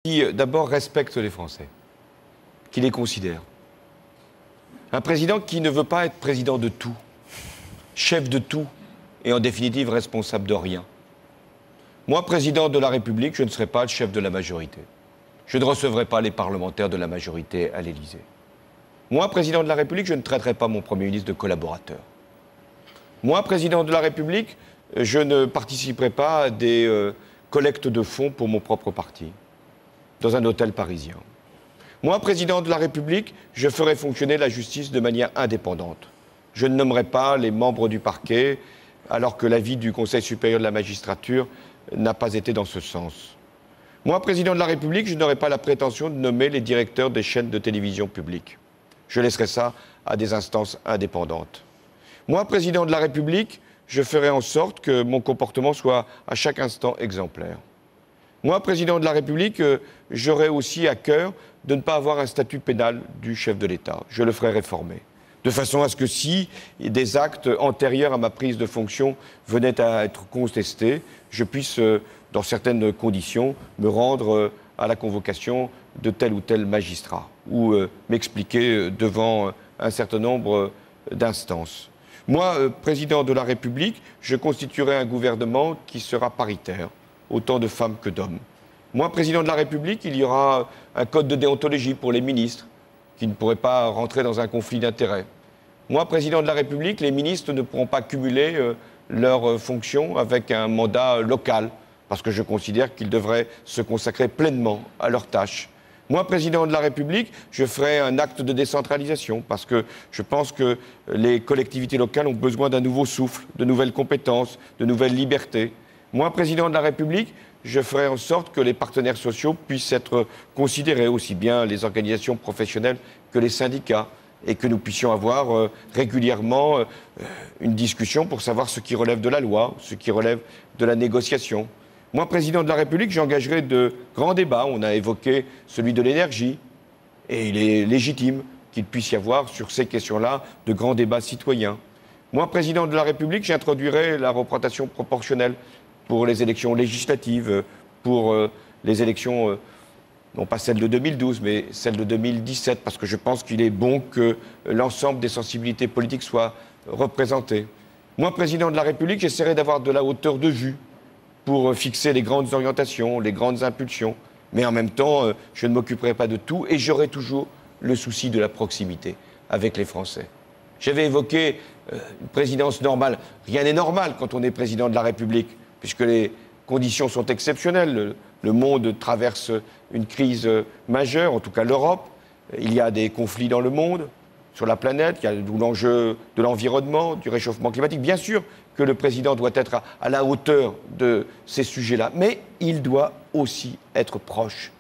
qui d'abord respecte les Français, qui les considère. Un président qui ne veut pas être président de tout, chef de tout et en définitive responsable de rien. Moi, président de la République, je ne serai pas le chef de la majorité. Je ne recevrai pas les parlementaires de la majorité à l'Élysée. Moi, président de la République, je ne traiterai pas mon Premier ministre de collaborateur. Moi, président de la République, je ne participerai pas à des collectes de fonds pour mon propre parti, dans un hôtel parisien. Moi, président de la République, je ferai fonctionner la justice de manière indépendante. Je ne nommerai pas les membres du parquet, alors que l'avis du Conseil supérieur de la magistrature n'a pas été dans ce sens. Moi, président de la République, je n'aurai pas la prétention de nommer les directeurs des chaînes de télévision publiques. Je laisserai ça à des instances indépendantes. Moi, président de la République, je ferai en sorte que mon comportement soit à chaque instant exemplaire. Moi, président de la République, j'aurai aussi à cœur de ne pas avoir un statut pénal du chef de l'État. Je le ferai réformer. De façon à ce que si des actes antérieurs à ma prise de fonction venaient à être contestés, je puisse, dans certaines conditions, me rendre à la convocation de tel ou tel magistrat ou m'expliquer devant un certain nombre d'instances. Moi, président de la République, je constituerai un gouvernement qui sera paritaire, autant de femmes que d'hommes. Moi, président de la République, il y aura un code de déontologie pour les ministres qui ne pourraient pas rentrer dans un conflit d'intérêts. Moi, président de la République, les ministres ne pourront pas cumuler leurs fonctions avec un mandat local, parce que je considère qu'ils devraient se consacrer pleinement à leurs tâches. Moi, président de la République, je ferai un acte de décentralisation, parce que je pense que les collectivités locales ont besoin d'un nouveau souffle, de nouvelles compétences, de nouvelles libertés. Moi, président de la République, je ferai en sorte que les partenaires sociaux puissent être considérés, aussi bien les organisations professionnelles que les syndicats, et que nous puissions avoir régulièrement une discussion pour savoir ce qui relève de la loi, ce qui relève de la négociation. Moi, président de la République, j'engagerai de grands débats. On a évoqué celui de l'énergie, et il est légitime qu'il puisse y avoir sur ces questions-là de grands débats citoyens. Moi, président de la République, j'introduirai la représentation proportionnelle pour les élections législatives, pour les élections, non pas celles de 2012, mais celles de 2017, parce que je pense qu'il est bon que l'ensemble des sensibilités politiques soient représentées. Moi, président de la République, j'essaierai d'avoir de la hauteur de vue pour fixer les grandes orientations, les grandes impulsions, mais en même temps, je ne m'occuperai pas de tout et j'aurai toujours le souci de la proximité avec les Français. J'avais évoqué une présidence normale. Rien n'est normal quand on est président de la République, puisque les conditions sont exceptionnelles. Le monde traverse une crise majeure, en tout cas l'Europe. Il y a des conflits dans le monde, sur la planète. Il y a l'enjeu de l'environnement, du réchauffement climatique. Bien sûr que le président doit être à la hauteur de ces sujets-là, mais il doit aussi être proche